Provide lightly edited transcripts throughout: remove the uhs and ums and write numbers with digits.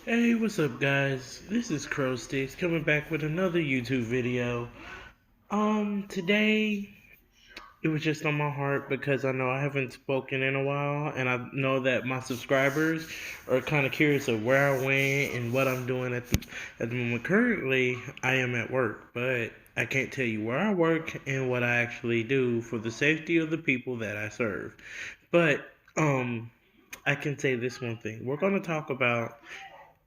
Hey, what's up, guys? This is Crow Sticks coming back with another YouTube video. Today it was just on my heart because I know I haven't spoken in a while, and I know that my subscribers are kind of curious of where I went and what I'm doing at the moment. Currently, I am at work, but I can't tell you where I work and what I actually do for the safety of the people that I serve. But I can say this one thing: we're going to talk about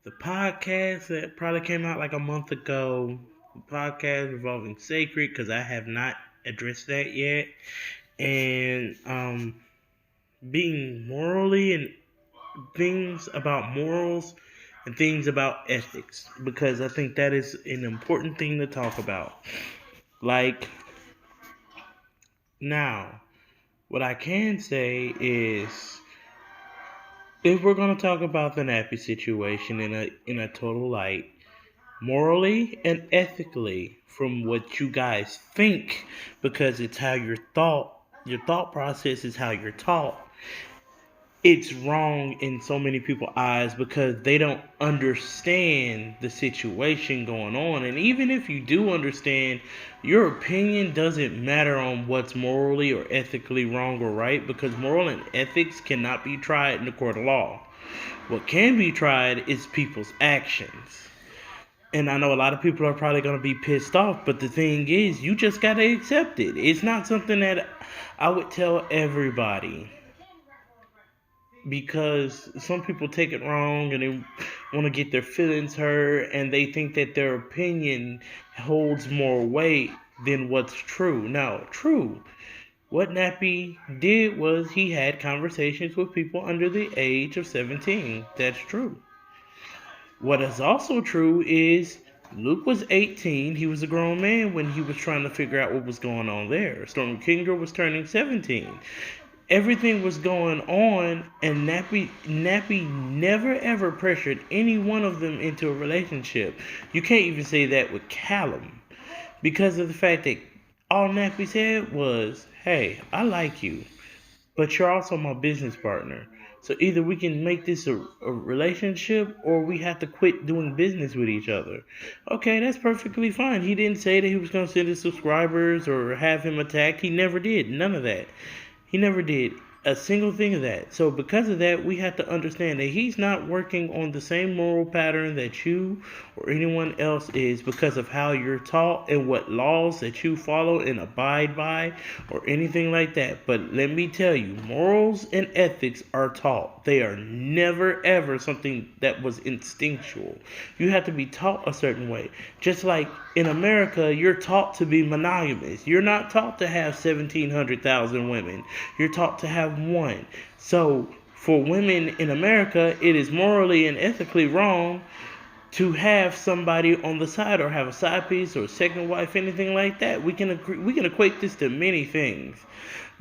the podcast that probably came out like a month ago, the podcast involving Sacred, because I have not addressed that yet, and being morally and things about morals and things about ethics, because I think that is an important thing to talk about. Like, now, what I can say is, if we're going to talk about the nappy situation in a total light, morally and ethically, from what you guys think, because it's how your thought process is how you're taught. It's wrong in so many people's eyes because they don't understand the situation going on. And even if you do understand, your opinion doesn't matter on what's morally or ethically wrong or right, because moral and ethics cannot be tried in the court of law. What can be tried is people's actions. And I know a lot of people are probably going to be pissed off, but the thing is, you just got to accept it. It's not something that I would tell everybody, because some people take it wrong and they want to get their feelings hurt, and they think that their opinion holds more weight than what's true. Now, true. What Nappy did was he had conversations with people under the age of 17. That's true. What is also true is Luke was 18. He was a grown man when he was trying to figure out what was going on there. Stormy Kinger was turning 17. Everything was going on, and Nappy never ever pressured any one of them into a relationship. You can't even say that with Callum, because of the fact that all Nappy said was, "Hey, I like you, but you're also my business partner. So either we can make this a relationship, or we have to quit doing business with each other." Okay, that's perfectly fine. He didn't say that he was going to send his subscribers or have him attacked. He never did. None of that. He never did a single thing of that. So because of that, we have to understand that he's not working on the same moral pattern that you or anyone else is, because of how you're taught and what laws that you follow and abide by or anything like that. But let me tell you, morals and ethics are taught. They are never ever something that was instinctual. You have to be taught a certain way. Just like in America, you're taught to be monogamous. You're not taught to have 1,700,000 women. You're taught to have one. So, for women in America, it is morally and ethically wrong to have somebody on the side, or have a side piece or a second wife, anything like that. We can equate this to many things.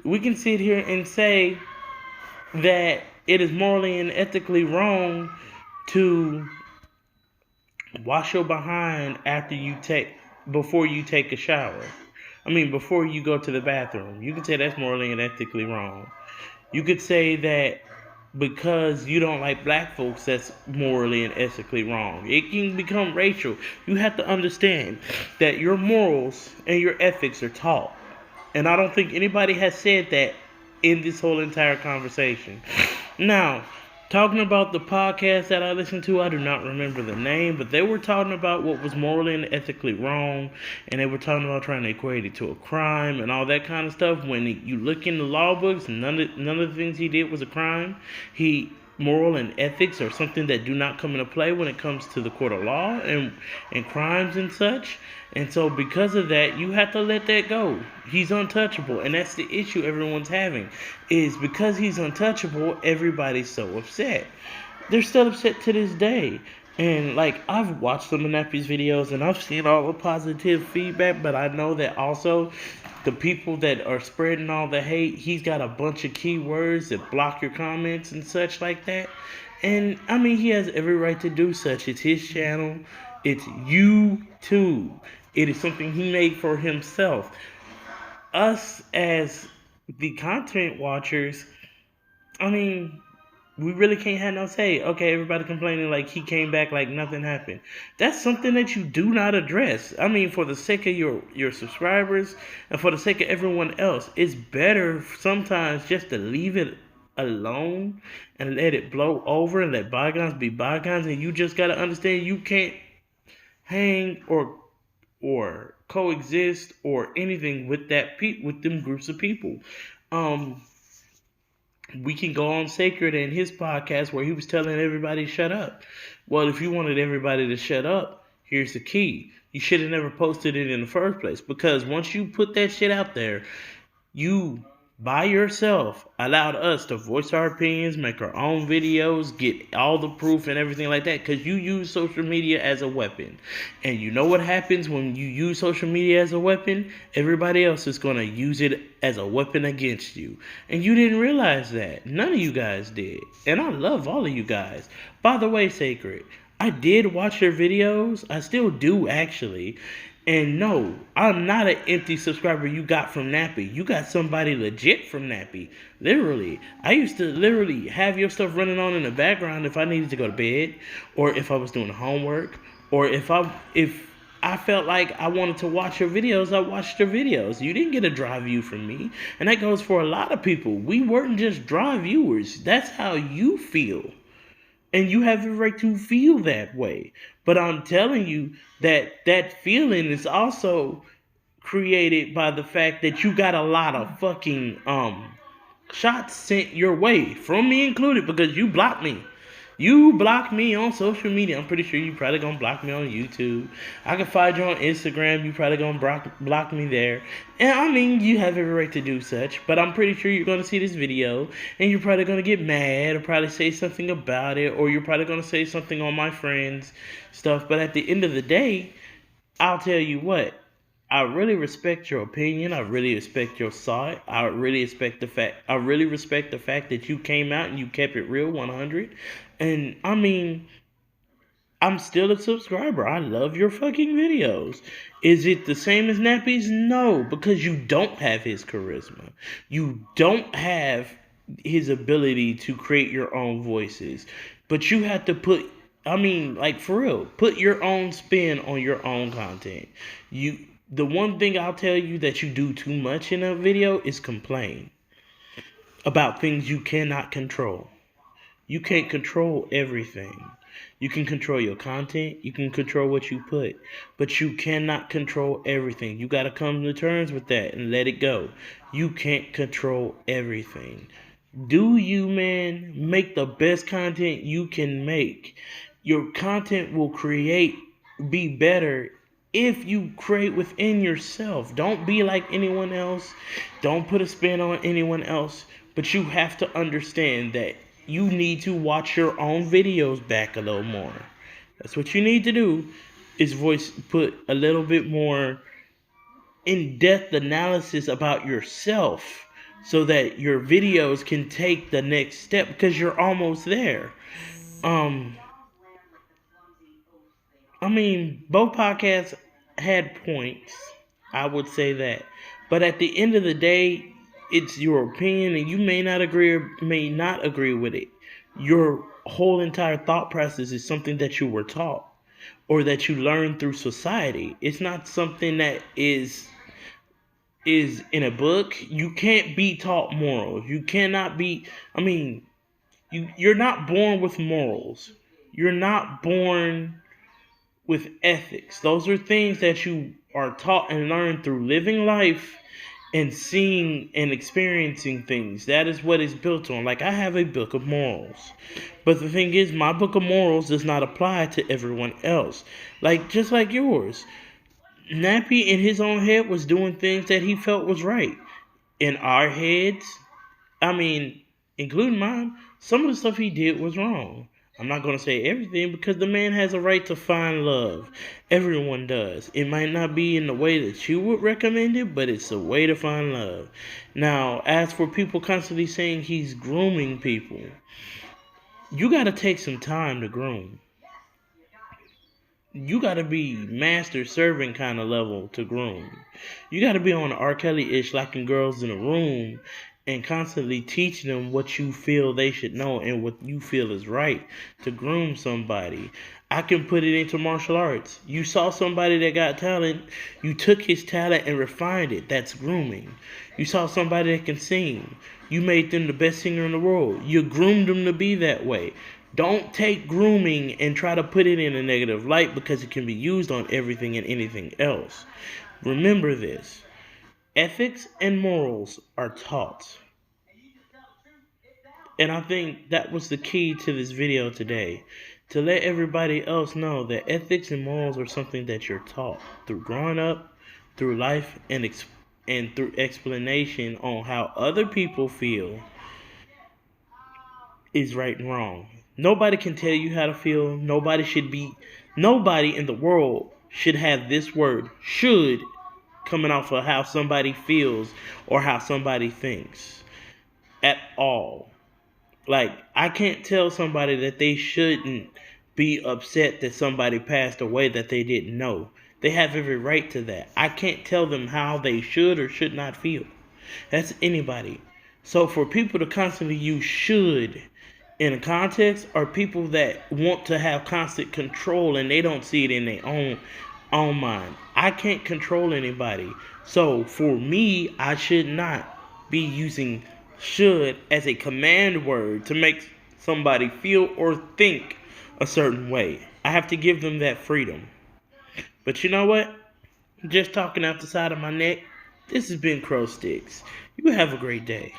We can sit here and say that it is morally and ethically wrong to wash your behind before you take a shower. I mean, before you go to the bathroom. You can say that's morally and ethically wrong. You could say that because you don't like black folks, that's morally and ethically wrong. It can become racial. You have to understand that your morals and your ethics are taught. And I don't think anybody has said that in this whole entire conversation. Now, talking about the podcast that I listened to, I do not remember the name, but they were talking about what was morally and ethically wrong, and they were talking about trying to equate it to a crime and all that kind of stuff. When you look in the law books, none of the things he did was a crime. Moral and ethics are something that do not come into play when it comes to the court of law and crimes and such. And so because of that, you have to let that go. He's untouchable, and that's the issue everyone's having, is because he's untouchable, everybody's so upset. They're still upset to this day. And like, I've watched some of Nappy's videos and I've seen all the positive feedback, but I know that also the people that are spreading all the hate, he's got a bunch of keywords that block your comments and such like that. And I mean, he has every right to do such. It's his channel. It's YouTube. It is something he made for himself. Us as the content watchers, I mean, We really can't have no say. Okay, everybody complaining like he came back like nothing happened. That's something that you do not address. I mean, for the sake of your subscribers and for the sake of everyone else, it's better sometimes just to leave it alone and let it blow over and let bygones be bygones. And you just gotta understand you can't hang or coexist or anything with with them groups of people. Um, we can go on Sacred and his podcast where he was telling everybody to shut up. Well, if you wanted everybody to shut up, here's the key. You should have never posted it in the first place, because once you put that shit out there, you by yourself allowed us to voice our opinions, make our own videos, get all the proof and everything like that, because you use social media as a weapon. And you know what happens when you use social media as a weapon? Everybody else is going to use it as a weapon against you. And you didn't realize that. None of you guys did. And I love all of you guys. By the way, Sacred, I did watch your videos. I still do, actually. And no, I'm not an empty subscriber you got from Nappy. You got somebody legit from Nappy. Literally. I used to literally have your stuff running on in the background if I needed to go to bed, or if I was doing homework, or if I felt like I wanted to watch your videos, I watched your videos. You didn't get a dry view from me. And that goes for a lot of people. We weren't just dry viewers. That's how you feel. And you have the right to feel that way. But I'm telling you that that feeling is also created by the fact that you got a lot of fucking shots sent your way, from me included, because you blocked me. You blocked me on social media. I'm pretty sure you probably gonna block me on YouTube. I can find you on Instagram. You probably gonna block me there. And I mean, you have every right to do such. But I'm pretty sure you're gonna see this video and you're probably gonna get mad or probably say something about it, or you're probably gonna say something on my friends' stuff. But at the end of the day, I'll tell you what. I really respect your opinion. I really respect your side. I really respect the fact. I really respect the fact that you came out and you kept it real, 100. And I mean, I'm still a subscriber. I love your fucking videos. Is it the same as Nappy's? No, because you don't have his charisma. You don't have his ability to create your own voices. But you have to put, I mean, like for real, put your own spin on your own content. The one thing I'll tell you that you do too much in a video is complain about things you cannot control. You can't control everything. You can control your content, you can control what you put, but you cannot control everything. You got to come to terms with that and let it go. You can't control everything. Do you, man, make the best content you can make. Your content will be better if you create within yourself. Don't be like anyone else. Don't put a spin on anyone else. But you have to understand that you need to watch your own videos back a little more. That's what you need to do, is put a little bit more in-depth analysis about yourself so that your videos can take the next step, because you're almost there. I mean, both podcasts had points. I would say that. But at the end of the day, it's your opinion, and you may not agree or may not agree with it. Your whole entire thought process is something that you were taught or that you learned through society. It's not something that is in a book. You can't be taught morals. You cannot be, I mean, you're not born with morals. You're not born with ethics. Those are things that you are taught and learned through living life and seeing and experiencing things. That is what it's built on. Like, I have a book of morals. But the thing is, my book of morals does not apply to everyone else. Like, just like yours. Nappy in his own head was doing things that he felt was right. In our heads, I mean, including mine, some of the stuff he did was wrong. I'm not going to say everything, because the man has a right to find love. Everyone does. It might not be in the way that you would recommend it, but it's a way to find love. Now, as for people constantly saying he's grooming people, you got to take some time to groom. You got to be master servant kind of level to groom. You got to be on R. Kelly-ish, locking girls in a room and constantly teach them what you feel they should know and what you feel is right to groom somebody. I can put it into martial arts. You saw somebody that got talent, you took his talent and refined it. That's grooming. You saw somebody that can sing, you made them the best singer in the world. You groomed them to be that way. Don't take grooming and try to put it in a negative light because it can be used on everything and anything else. Remember this. Ethics and morals are taught. And I think that was the key to this video today. To let everybody else know that ethics and morals are something that you're taught through growing up, through life, and through explanation on how other people feel is right and wrong. Nobody can tell you how to feel. Nobody in the world should have this word should coming off of how somebody feels or how somebody thinks at all. Like, I can't tell somebody that they shouldn't be upset that somebody passed away that they didn't know. They have every right to that. I can't tell them how they should or should not feel. That's anybody. So for people to constantly use should in a context are people that want to have constant control and they don't see it in their own mind. I can't control anybody. So for me, I should not be using should as a command word to make somebody feel or think a certain way. I have to give them that freedom. But you know what? Just talking out the side of my neck. This has been Crow Sticks. You have a great day.